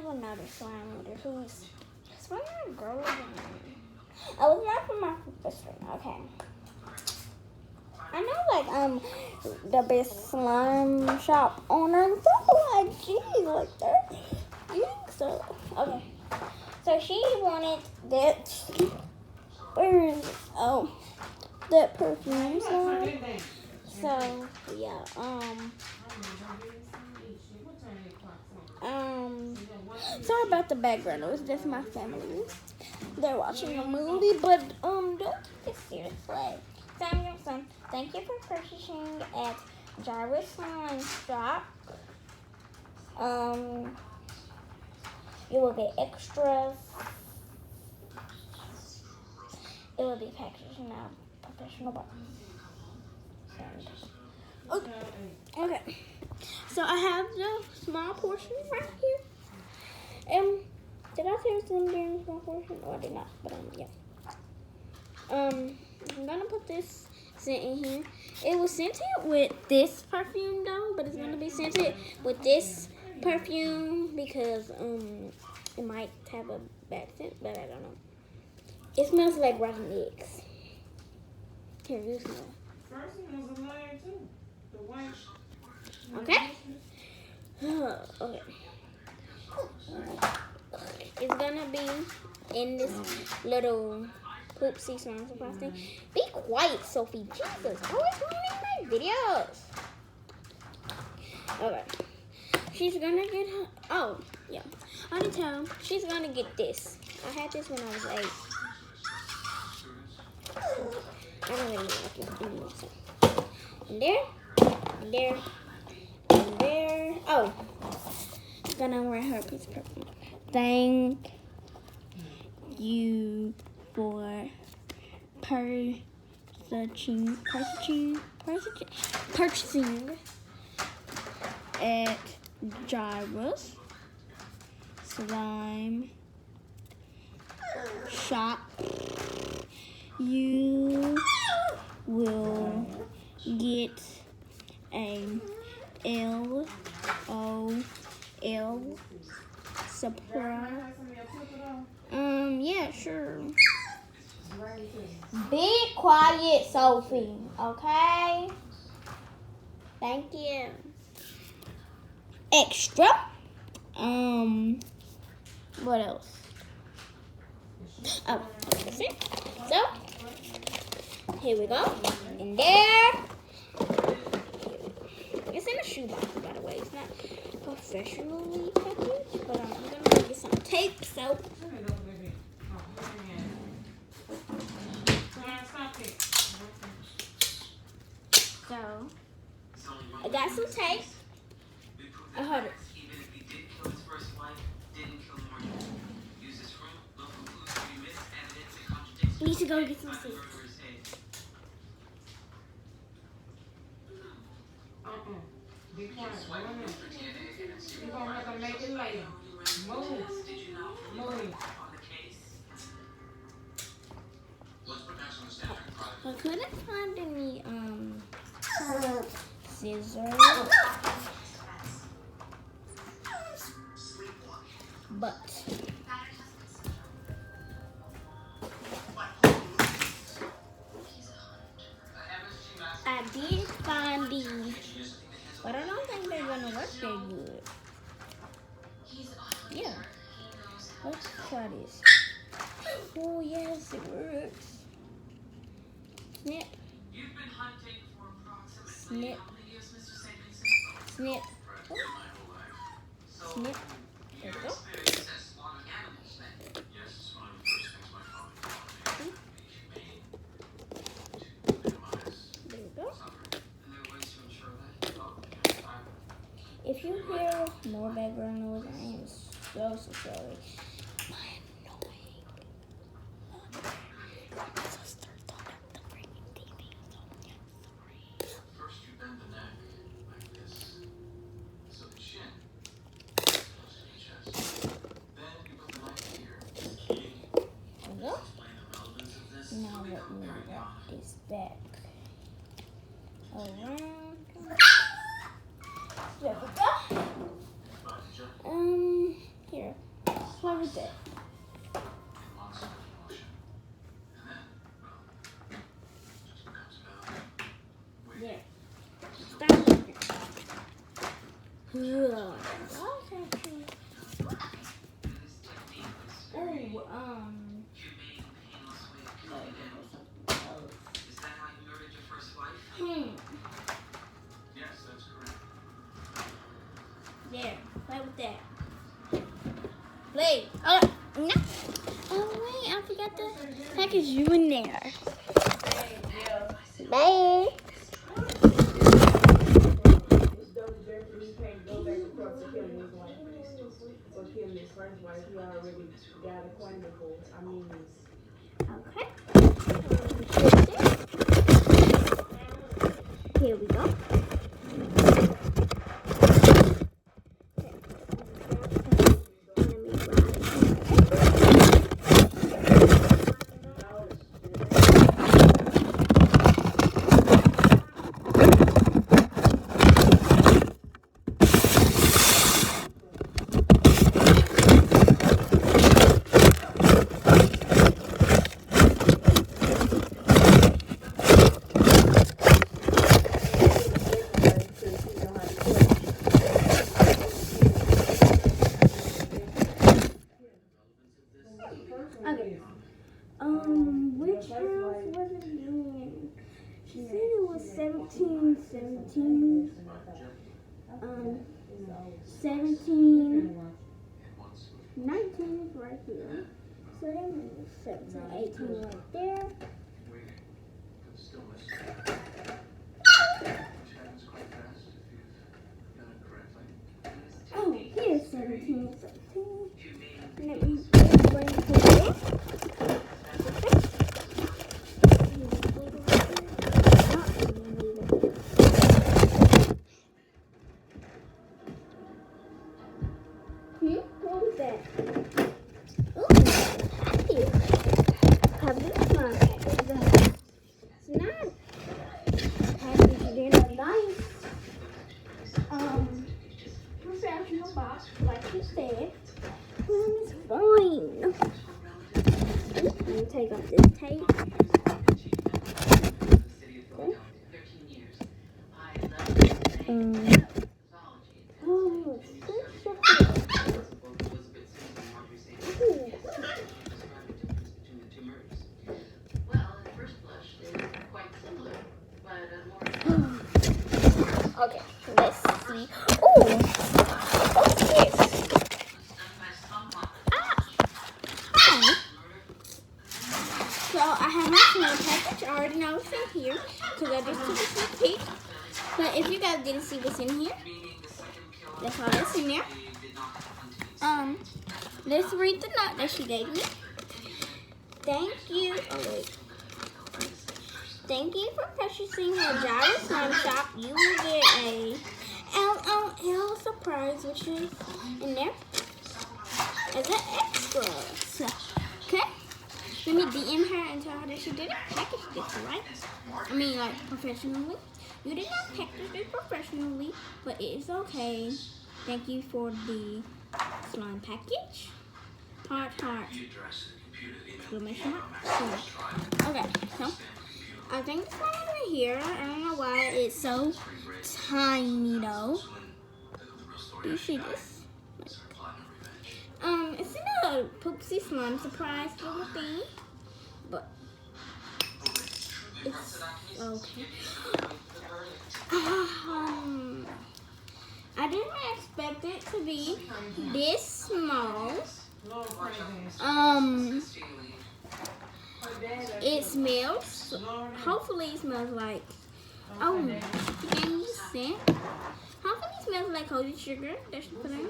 another slime leader who's one of the girls. I was not from my sister. Okay. I know, like, the best slime shop owner and stuff. Like, geez, like, they're eating stuff. Okay. So she wanted that. Where is it? Oh, that perfume slime. So, yeah, sorry about the background. It was just my family. They're watching a movie, but, don't take it seriously. So, thank you for purchasing at Jarvis Slime Shop. You will get extras. It will be packaged in a professional box. Okay. So I have the small portion right here. Did I say it was going to be in a small portion? Oh, I did not. But yeah. I'm gonna put this scent in here. It was scented with this perfume though, but it's gonna be scented with this perfume because it might have a bad scent, but I don't know. It smells like rotten eggs. Here, you smell. First one was a layer too. The white. Okay. Okay. It's gonna be in this little poopsie slime surprise thing. Be quiet, Sophie. Jesus, always ruining my videos. Okay. She's gonna get her. Oh, yeah. I can tell. She's gonna get this. I had this when I was 8. I don't really like it anymore. So. And there, and there, and there. Oh, I'm gonna wear her piece of perfume. Thank you for purchasing at Jarvis Slime Shop. You will get a LOL surprise. Yeah, sure. Be quiet, Sophie. Okay? Thank you. Extra. What else? Oh, that's it. So, here we go. In there. It's in a shoebox, by the way. It's not professionally packaged, but I'm gonna get some tape. So. So, I got some tape. I heard it. Need to go get some seeds. Be quiet. You're gonna have to make it later. Move. Move. I couldn't find any scissors, but I did find these, but I don't think they're gonna work that good. Yeah, let's try this. Oh yes, it works. Snip. Snip. Snip. Oh. Snip. There we go. There we go. If you hear more background noise, I am so sorry. Now let me wrap this back around. There we go. Here. There, play with that. Play. Oh, no. Oh, wait, I forgot the package you in there. Bye. Okay. Here we go. Okay. Which house was it in? She said it was 1717. 1719 is right here. So that means 1718 right there. Oh, here's 1717. Let me bring it to this. What was that? Ooh, happy. Happy smile. It's not happy dinner nice. Professional box, like you said. It's fine. Let me take off this tape. Okay. Oh, it's so okay, let's see. Oh, what's this? So I have my small package. I already know what's in here because I just took a sneak peek. But if you guys didn't see what's in here, that's all that's in there. Let's read the note that she gave me. Thank you. Oh wait. Thank you for purchasing a Gyro Slime Shop. You will get a LOL surprise, which is in there as an extra. So, okay. Let me DM her and tell her that she didn't package this right. I mean, like, professionally. You did not package this professionally, but it is okay. Thank you for the slime package. Heart. Exclamation mark. Okay, so I think this one over here. I don't know why it's so tiny though. Do you see this? It's in a Poopsie Slime surprise little thing, but it's okay. I didn't expect it to be this small. It smells. Hopefully, it smells like. Oh, she gave me the scent. Hopefully, it smells like cozy sugar that she put in.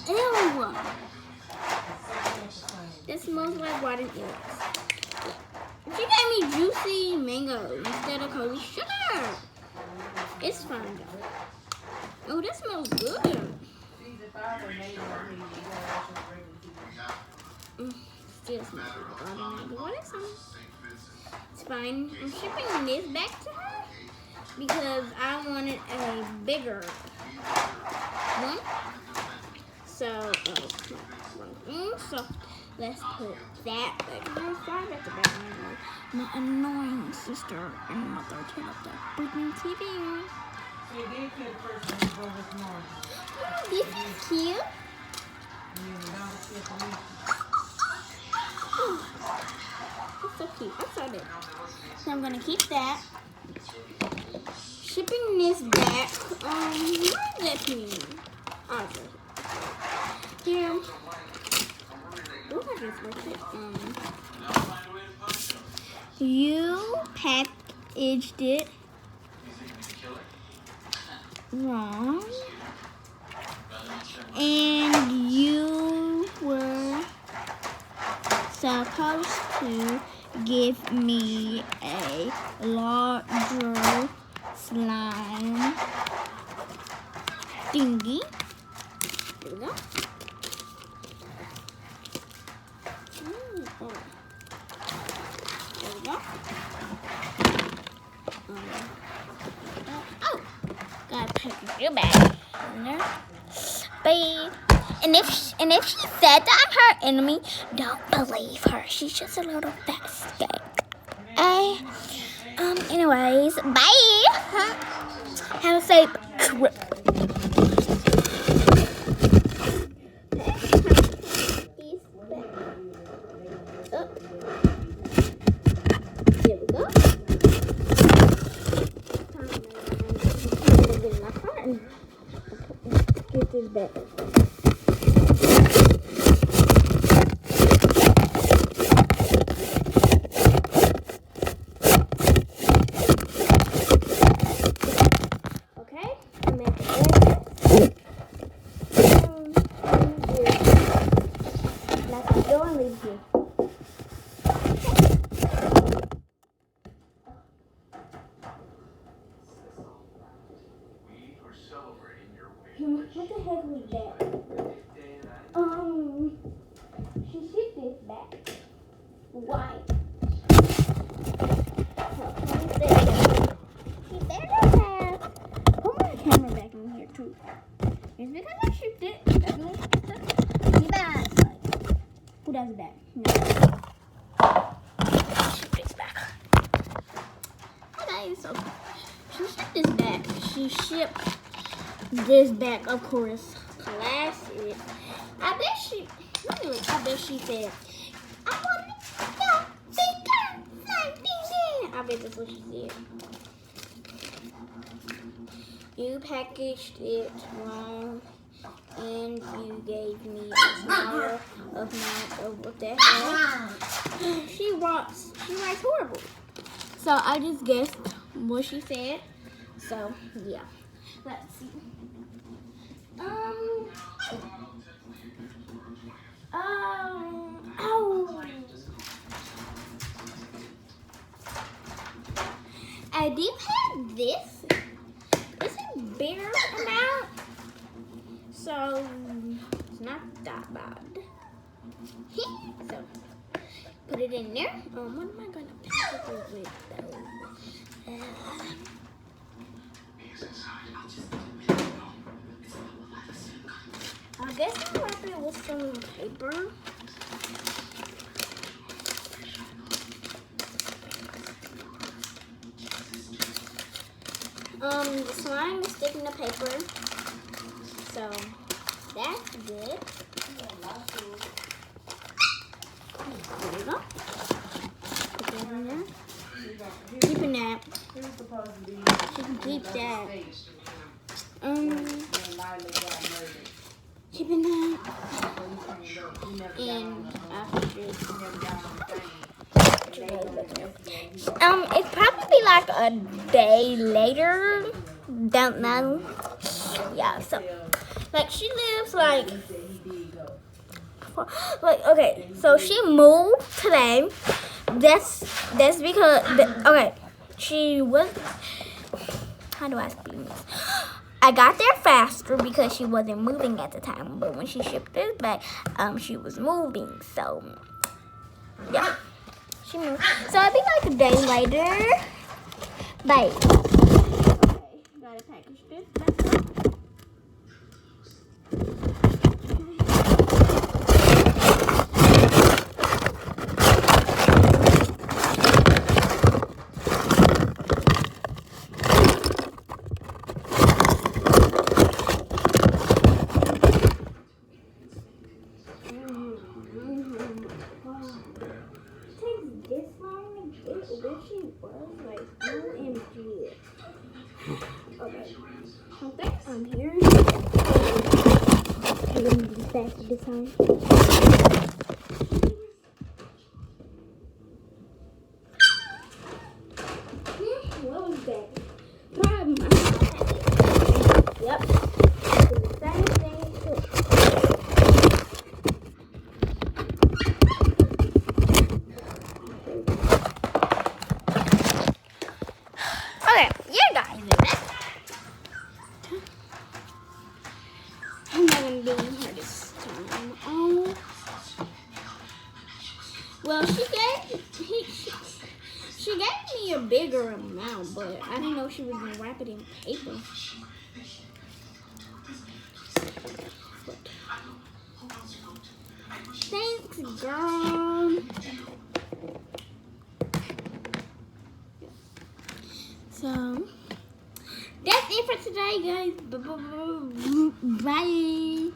Ew. That smells like rotten eggs. She gave me juicy mango instead of cozy sugar. It's fine though. Oh, that smells good. Still smells like rotten eggs. What is some? It's fine. I'm shipping this back to her because I wanted a bigger one. So, let's put that back. Sorry about the background. My annoying sister and mother turned up the freaking TV. kill the person who go this morning. This is cute. And then the dog kill Felicia. Oh, it's so cute. I saw that. So I'm gonna keep that. Shipping this back. What does that mean? Okay. Here. Ooh, I just worked it. You packaged it wrong. And you were supposed to give me a larger slime thingy. There we go. Oh. There we go. Oh, gotta put your bag in there. Babe. And if she said that I'm her enemy, don't believe her. She's just a little fat steak. Anyways, bye. Have a safe trip. There we go. Get this back. Okay, I'm at the lock the door and leave here. What the heck was that? She shipped this back. Why? She better have. Put my camera back in here too. It's because I shipped it. That's what she better. Who does that? No. Ship this back. Okay, so she shipped this back. She shipped this back, of course. Classic. I bet she said, I want to I bet that's what she said. You packaged it wrong, and you gave me a smaller amount of what the hell. She writes horrible. So I just guessed what she said. So yeah. Let's see. I did have this. It's a bigger amount, so it's not that bad. So put it in there. What am I gonna pack it with though? I guess I'll wrap it with some paper. The slime is sticking to paper, so that's good. There we go. Put that in there. Keeping that. She can keep that. Keeping that. And after it'd probably be like a day later. Don't know. Yeah, so like she lives like okay, so she moved today. That's because okay, she was, how do I explain this? I got there faster because she wasn't moving at the time, but when she shipped this back, she was moving. So yeah, she moved. So it'd be like a day later. Bye. Okay, gotta package this back up. from here. Okay, let me do faster this time. What was that? Yep. The same thing too. Okay, yeah guys, I'm not gonna do her this time. Oh. Well, she gave me a bigger amount, but I didn't know she was gonna wrap it in paper. Thanks, girl. So that's it for today, guys. Bye.